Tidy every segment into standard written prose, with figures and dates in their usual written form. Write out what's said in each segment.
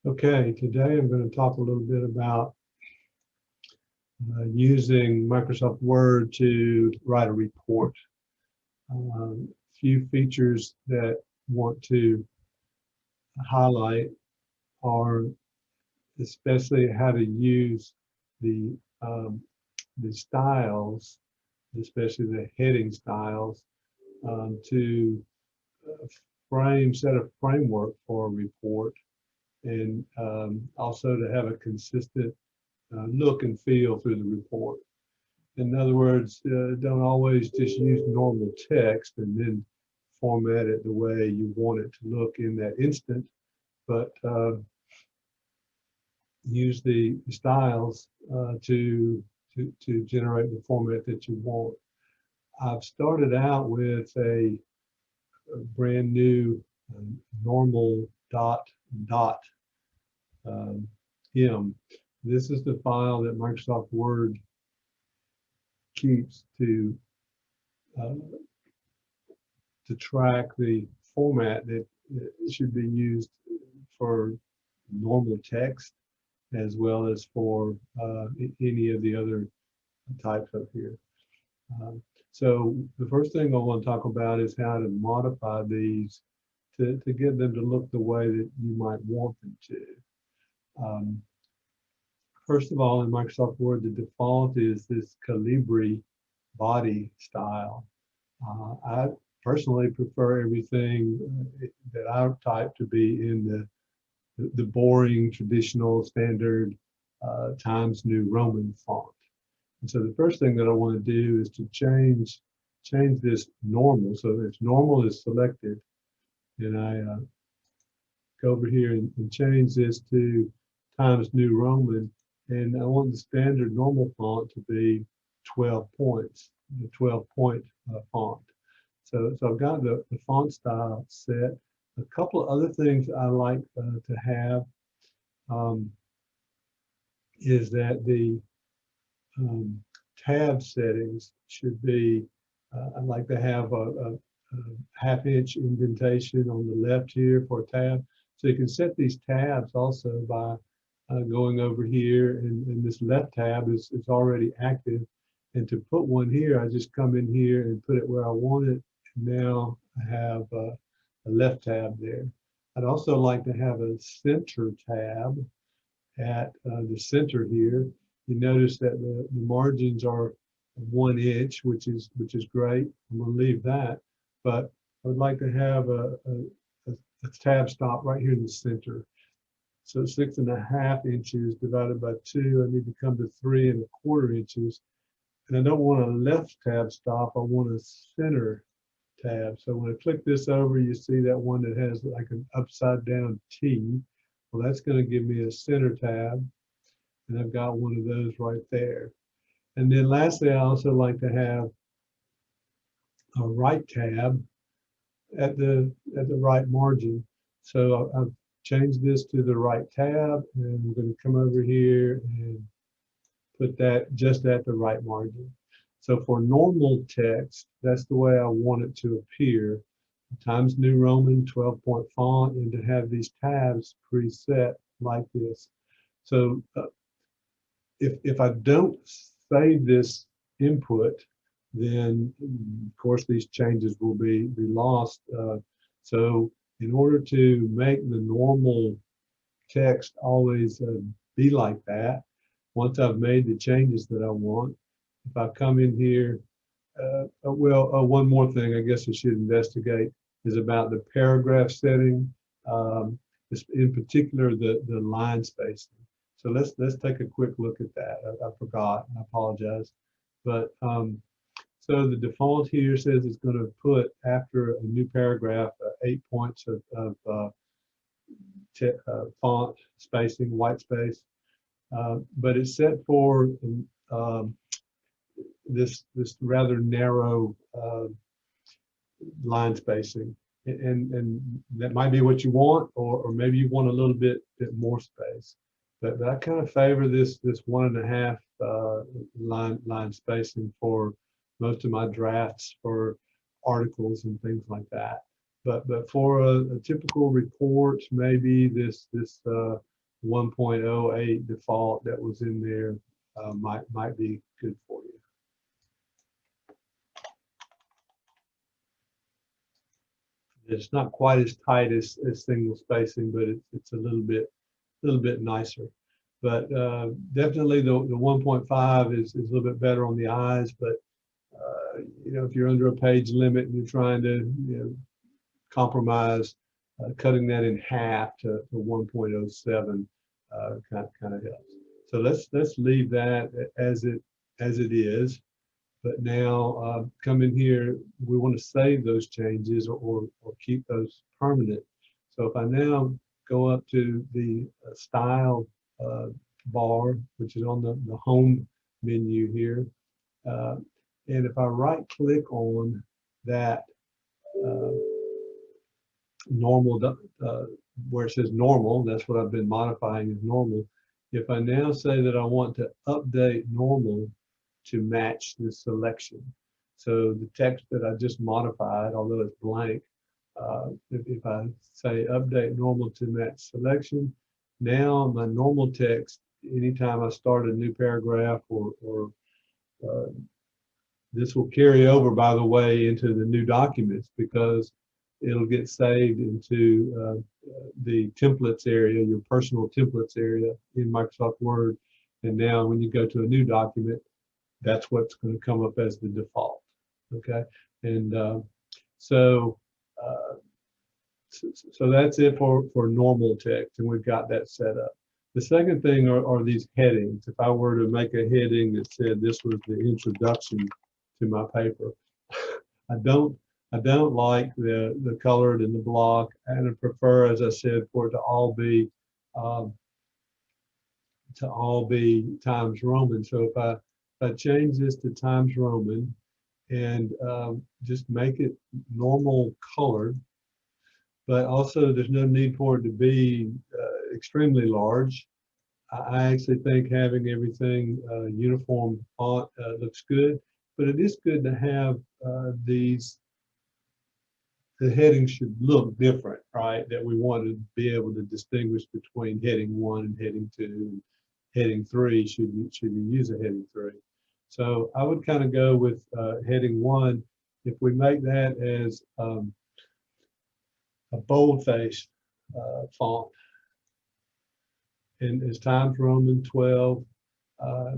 Okay, today I'm going to talk a little bit about using Microsoft Word to write a report. Few features that I want to highlight are especially how to use the um, the styles, especially the heading styles, to set a framework for a report, and also to have a consistent look and feel through the report. In other words, don't always just use normal text and then format it the way you want it to look in that instant, but use the styles to generate the format that you want. I've started out with a brand new normal dot um, M. This is the file that Microsoft Word keeps uh, to track the format that should be used for normal text as well as for any of the other types up here. So the first thing I want to talk about is how to modify these to get them to look the way that you might want them to. Um, First of all, in Microsoft Word, the default is this Calibri body style. I personally prefer everything that I type to be in the boring, traditional, standard Times New Roman font. And so the first thing that I want to do is to change this normal. So if normal is selected, and I go over here and change this to Times New Roman, and I want the standard normal font to be 12 points, the 12-point font. So I've got the font style set. A couple of other things I like to have um, is that the tab settings should be, I'd like to have a half-inch indentation on the left here for a tab. So you can set these tabs also by going over here, and this left tab is already active. And to put one here, I just come in here and put it where I want it. And now I have a left tab there. I'd also like to have a center tab at the center here. You notice that the margins are 1 inch, which is great. I'm going to leave that, but I would like to have a tab stop right here in the center. So 6.5 inches divided by 2, I need to come to 3.25 inches. And I don't want a left tab stop, I want a center tab. So when I click this over, you see that one that has like an upside down T. Well, that's going to give me a center tab. And I've got one of those right there. And then lastly, I also like to have a right tab at the right margin. So I've changed this to the right tab, and I'm going to come over here and put that just at the right margin. So for normal text, that's the way I want it to appear. Times New Roman 12-point font, and to have these tabs preset like this. So if I don't save this input, then of course these changes will be lost. So in order to make the normal text always be like that, once I've made the changes that I want, if I come in here, one more thing I guess I should investigate is about the paragraph setting, in particular the line spacing. So let's take a quick look at that. I forgot. I apologize. But so the default here says it's going to put after a new paragraph 8 points of font spacing, white space. But it's set for this rather narrow line spacing, and that might be what you want, or maybe you want a little bit more space. But I kind of favor this 1.5 line spacing for most of my drafts for articles and things like that. but for a typical report, maybe this 1.08 default that was in there might be good for you. It's not quite as tight as single spacing, but it's a little bit nicer. But definitely the 1.5 is a little bit better on the eyes. But you know, if you're under a page limit and you're trying to compromise, cutting that in half to 1.07 kind of helps. So let's leave that as it is. But now come in here, we want to save those changes or keep those permanent. So if I now go up to the style bar, which is on the home menu here, and if I right click on that normal, where it says normal, that's what I've been modifying as normal. If I now say that I want to update normal to match the selection. So the text that I just modified, although it's blank, if I say update normal to match selection, now my normal text, anytime I start a new paragraph or this will carry over, by the way, into the new documents because it'll get saved into the templates area, your personal templates area in Microsoft Word. And now when you go to a new document, that's what's going to come up as the default. Okay, and so that's it for normal text, and we've got that set up. The second thing are these headings. If I were to make a heading that said this was the introduction to my paper, I don't like the colored in the block, and I prefer, as I said, for it to all be Times Roman. So if I change this to Times Roman and just make it normal colored, but also there's no need for it to be extremely large. I actually think having everything uniform font looks good, but it is good to have the headings should look different, right? That we want to be able to distinguish between heading 1 and heading 2 and heading 3, should you use a heading 3. So I would kind of go with heading 1. If we make that as a boldface font, and as Times Roman 12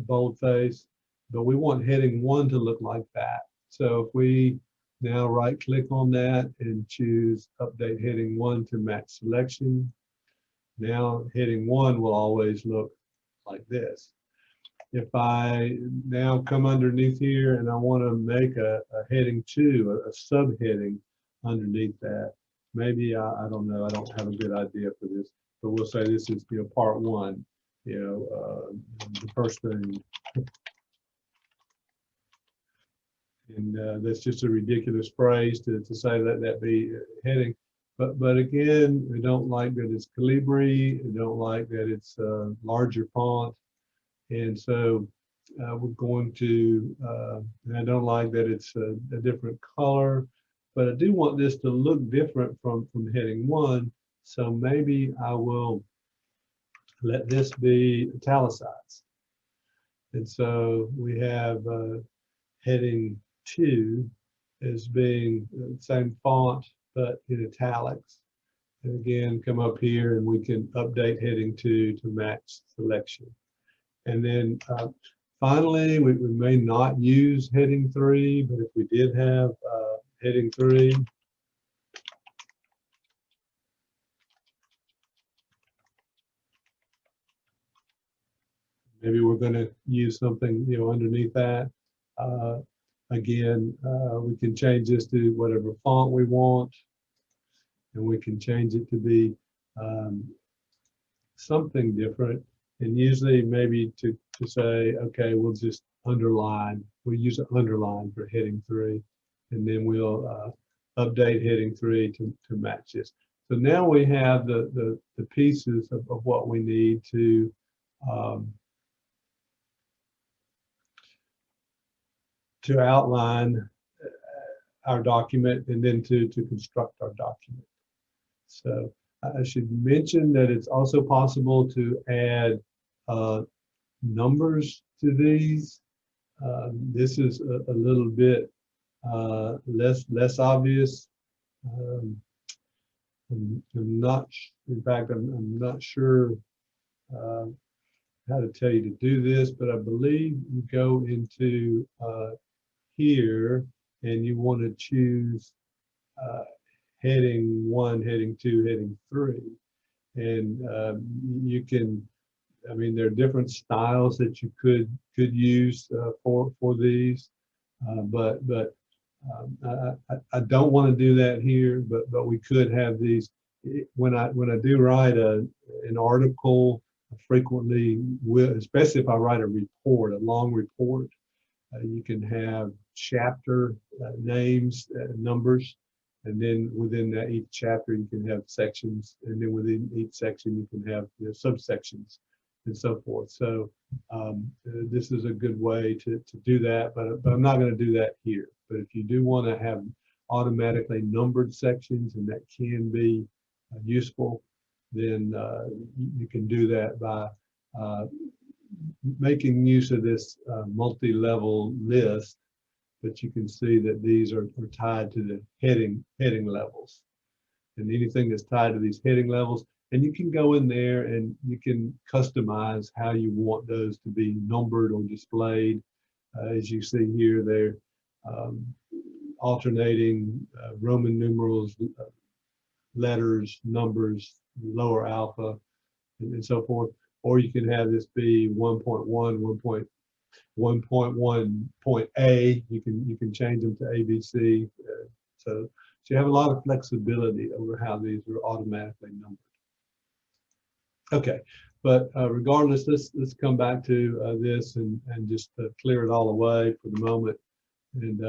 boldface, but we want heading 1 to look like that. So if we now right click on that and choose update heading 1 to match selection, now heading 1 will always look like this. If I now come underneath here and I want to make a heading 2, a subheading underneath that, maybe I don't know, I don't have a good idea for this, but we'll say this is part 1, the first thing. And that's just a ridiculous phrase to say that be heading. But again, we don't like that it's Calibri. We don't like that it's larger font. And so we're going to, and I don't like that it's a different color, but I do want this to look different from heading 1. So maybe I will let this be italicized. And so we have heading 2 as being the same font, but in italics. And again, come up here and we can update heading 2 to match selection. And then finally, we may not use heading 3, but if we did have heading 3, maybe we're going to use something underneath that. Again, we can change this to whatever font we want, and we can change it to be something different. And usually maybe to say, okay, we'll just underline. We'll use an underline for heading 3, and then we'll update heading 3 to match this. So now we have the pieces of what we need to outline our document and then to construct our document. So I should mention that it's also possible to add numbers to these. This is a little bit less obvious. I'm not, in fact, I'm not sure how to tell you to do this, but I believe you go into here and you want to choose heading 1, heading 2, heading 3. And you can, I mean, there are different styles that you could use for these, but I don't want to do that here. But we could have these when I do write an article. Frequently, especially if I write a report, a long report, you can have chapter names, numbers, and then within that each chapter you can have sections, and then within each section you can have subsections and so forth. So this is a good way to do that, but I'm not going to do that here. But if you do want to have automatically numbered sections, and that can be useful, then you can do that by making use of this multi-level list. But you can see that these are tied to the heading levels, and anything that's tied to these heading levels, and you can go in there and you can customize how you want those to be numbered or displayed. As you see here, they're alternating Roman numerals, letters, numbers, lower alpha, and so forth. Or you can have this be 1.1, 1.1.A. You can change them to ABC. So you have a lot of flexibility over how these are automatically numbered. Okay, but regardless, let's come back to this and just clear it all away for the moment. And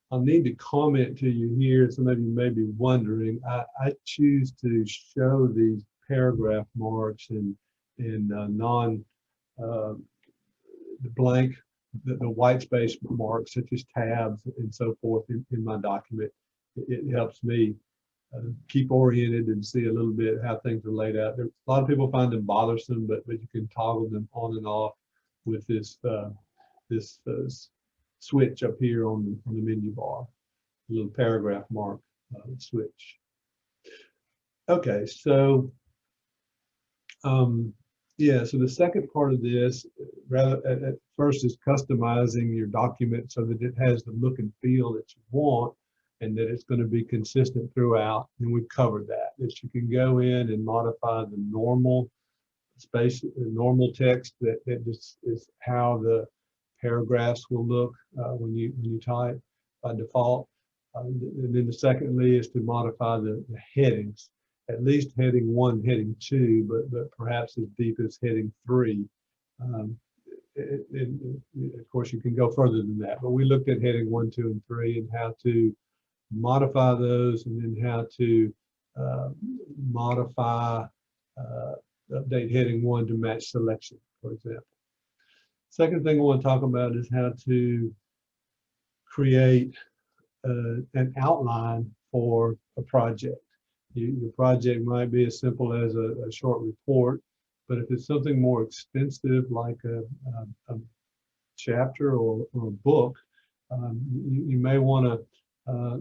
I'll need to comment to you here. Some of you may be wondering, I choose to show these paragraph marks and the blank, the white space marks such as tabs and so forth in my document. It helps me keep oriented and see a little bit how things are laid out. A lot of people find them bothersome, but you can toggle them on and off with this switch up here on the menu bar, a little paragraph mark switch. Okay, so yeah, so the second part of this, rather at first, is customizing your document so that it has the look and feel that you want, and that it's going to be consistent throughout. And we've covered that. That you can go in and modify the normal space, the normal text that just is how the paragraphs will look when you type by default. And then the secondly is to modify the headings, at least heading 1, heading 2, but perhaps as deep as heading 3. Of course, you can go further than that, but we looked at heading 1, 2, and 3 and how to modify those, and then how to update heading 1 to match selection, for example. Second thing I want to talk about is how to create an outline for a project. Your project might be as simple as a short report, but if it's something more extensive like a chapter or a book, you may want to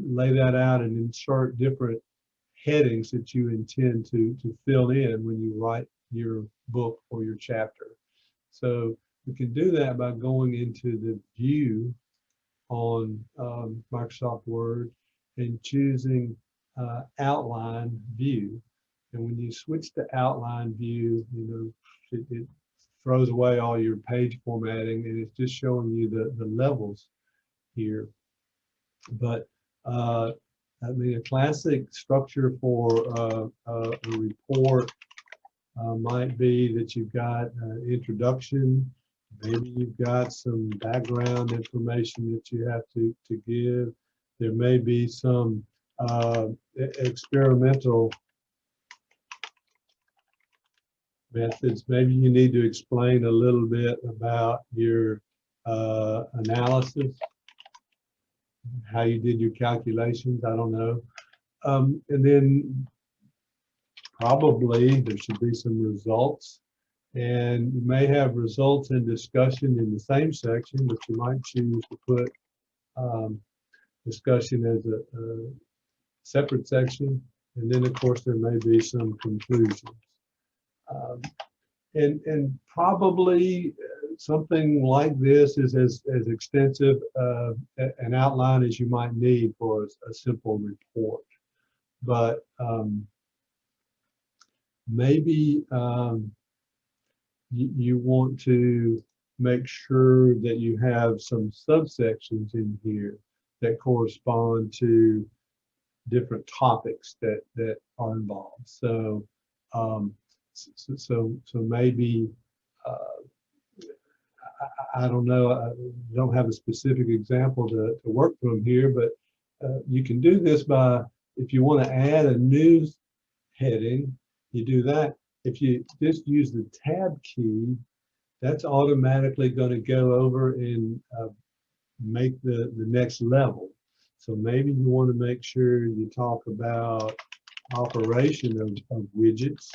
lay that out and insert different headings that you intend to fill in when you write your book or your chapter. So you can do that by going into the view on Microsoft Word and choosing outline view. And when you switch to outline view, it throws away all your page formatting, and it's just showing you the levels here. But I mean, a classic structure for a report might be that you've got an introduction. Maybe you've got some background information that you have to give. There may be some experimental methods. Maybe you need to explain a little bit about your analysis. how you did your calculations. I don't know. And then probably there should be some results. And you may have results and discussion in the same section, but you might choose to put discussion as a separate section. And then, of course, there may be some conclusions. Um, and probably something like this is as extensive an outline as you might need for a simple report. But maybe you want to make sure that you have some subsections in here that correspond to different topics that are involved. So so maybe I don't know, I don't have a specific example to work from here, but you can do this by, if you want to add a news heading, you do that. If you just use the tab key, that's automatically going to go over and make the next level. So maybe you want to make sure you talk about operation of widgets.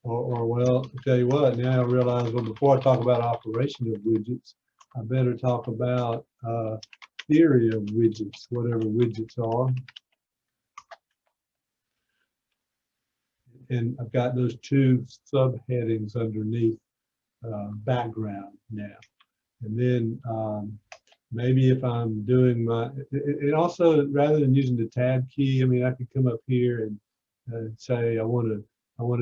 Or well, I'll tell you what, now I realize, well, before I talk about operation of widgets, I better talk about theory of widgets, whatever widgets are. And I've got those two subheadings underneath background now. And then maybe if I'm doing my, and also rather than using the tab key, I mean, I could come up here and say I want to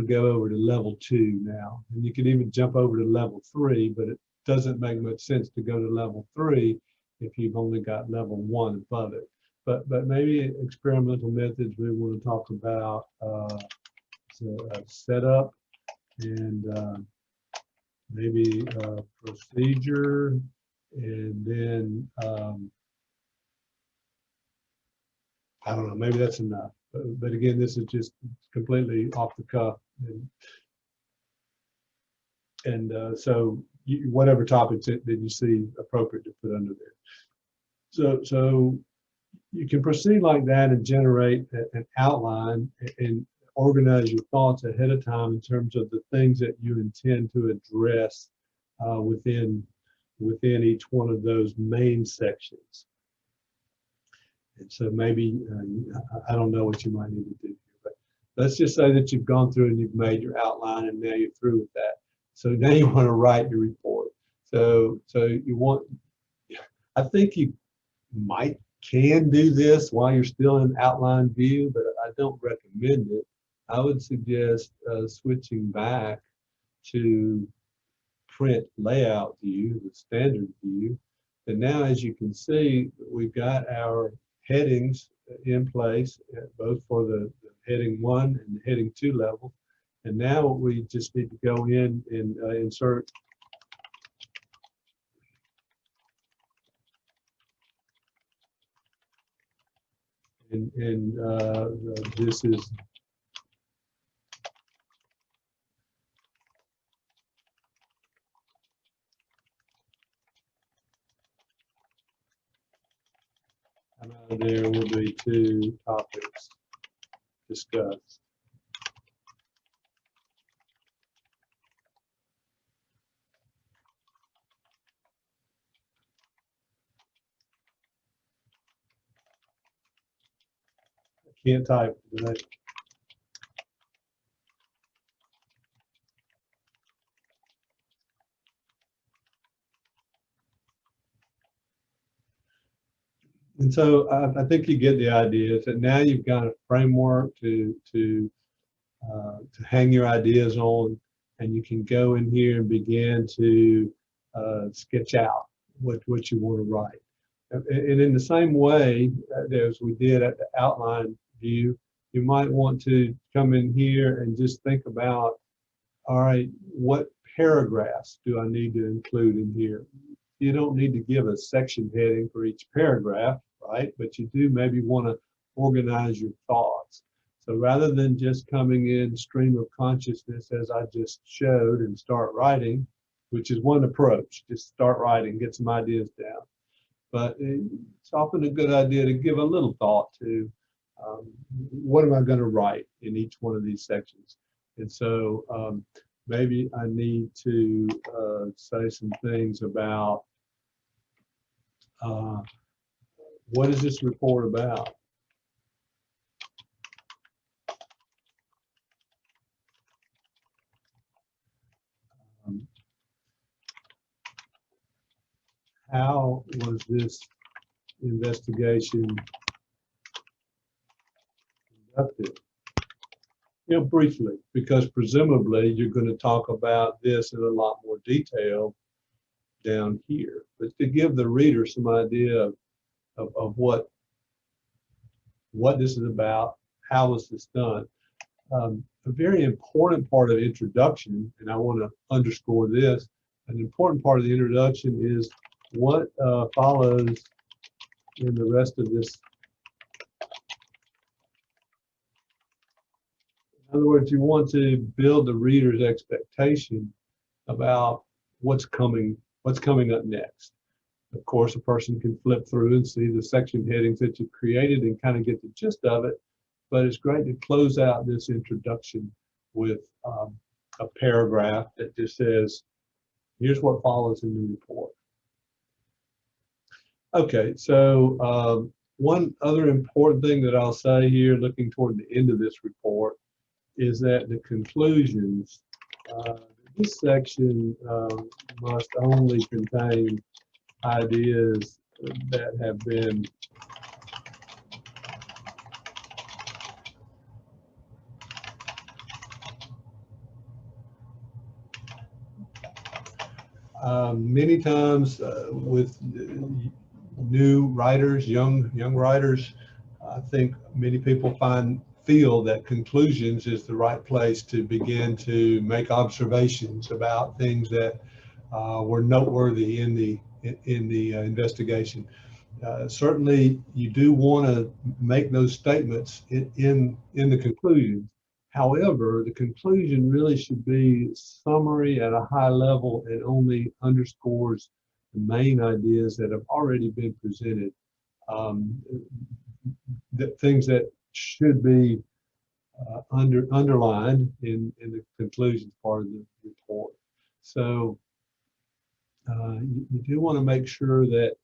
go over to level 2 now. And you can even jump over to level 3, but it doesn't make much sense to go to level 3 if you've only got level 1 above it. But maybe experimental methods, we want to talk about setup and maybe procedure, and then I don't know, maybe that's enough. But again, this is just completely off the cuff, and so whatever topics that you see appropriate to put under there. So you can proceed like that and generate an outline and organize your thoughts ahead of time in terms of the things that you intend to address within each one of those main sections. And so maybe, I don't know what you might need to do here, but let's just say that you've gone through and you've made your outline and now you're through with that. So now you want to write your report. So you want, I think you can do this while you're still in outline view, but I don't recommend it. I would suggest switching back to print layout view, the standard view. And now, as you can see, we've got our headings in place, both for the heading 1 and the heading 2 level. And now we just need to go in and insert and this is there will be 2 topics discussed. I can't type today. And so I think you get the idea that now you've got a framework to hang your ideas on, and you can go in here and begin to sketch out what you want to write. And in the same way as we did at the outline view, you might want to come in here and just think about, all right, what paragraphs do I need to include in here? You don't need to give a section heading for each paragraph, right? But you do maybe want to organize your thoughts. So rather than just coming in stream of consciousness as I just showed and start writing, which is one approach, just start writing, get some ideas down. but it's often a good idea to give a little thought to what am I going to write in each one of these sections. And so maybe I need to say some things about what is this report about? How was this investigation conducted? Briefly, because presumably you're going to talk about this in a lot more detail down here, but to give the reader some idea of what this is about, how was this done. A very important part of the introduction, and I want to underscore this, an important part of the introduction is what follows in the rest of this. In other words, you want to build the reader's expectation about what's coming up next. Of course, a person can flip through and see the section headings that you've created and kind of get the gist of it, but it's great to close out this introduction with a paragraph that just says, here's what follows in the report. Okay, so one other important thing that I'll say here, looking toward the end of this report, is that the conclusions, this section must only contain ideas that have been many times with new writers, young writers, I think many people feel that conclusions is the right place to begin to make observations about things that were noteworthy in the investigation. Certainly, you do want to make those statements in the conclusions. However, the conclusion really should be summary at a high level and only underscores the main ideas that have already been presented. Things that should be underlined in the conclusions part of the report. So you do want to make sure that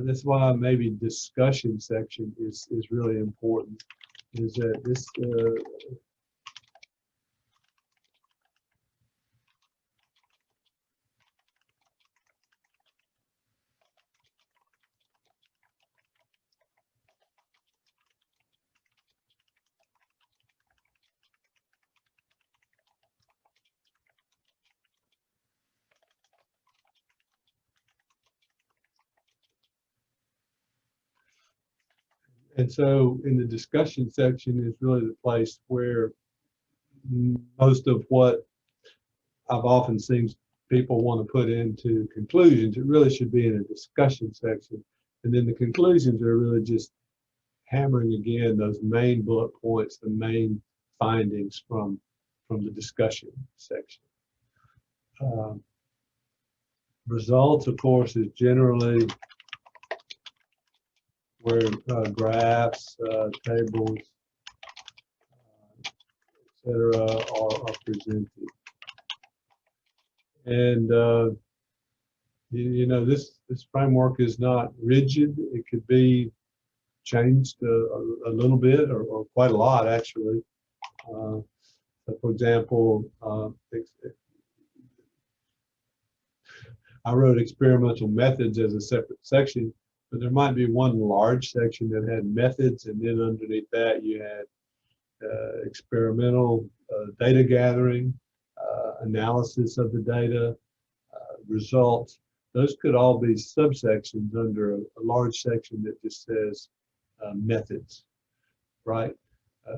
that's why maybe discussion section is really important, is that this and so in the discussion section is really the place where most of what I've often seen people want to put into conclusions, it really should be in a discussion section. And then the conclusions are really just hammering again those main bullet points, the main findings from the discussion section. Results, of course, is generally where graphs, tables, etc., are presented. And this framework is not rigid. It could be changed a little bit or quite a lot, actually. So for example, I wrote experimental methods as a separate section, but there might be one large section that had methods, and then underneath that you had experimental data gathering, analysis of the data, results. Those could all be subsections under a large section that just says methods, right?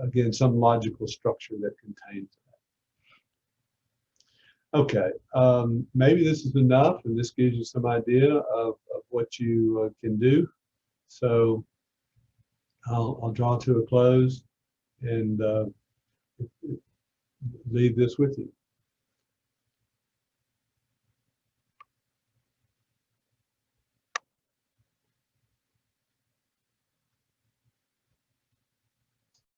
Again, some logical structure that contains that. Okay, maybe this is enough, and this gives you some idea of what you can do. So I'll draw to a close and leave this with you.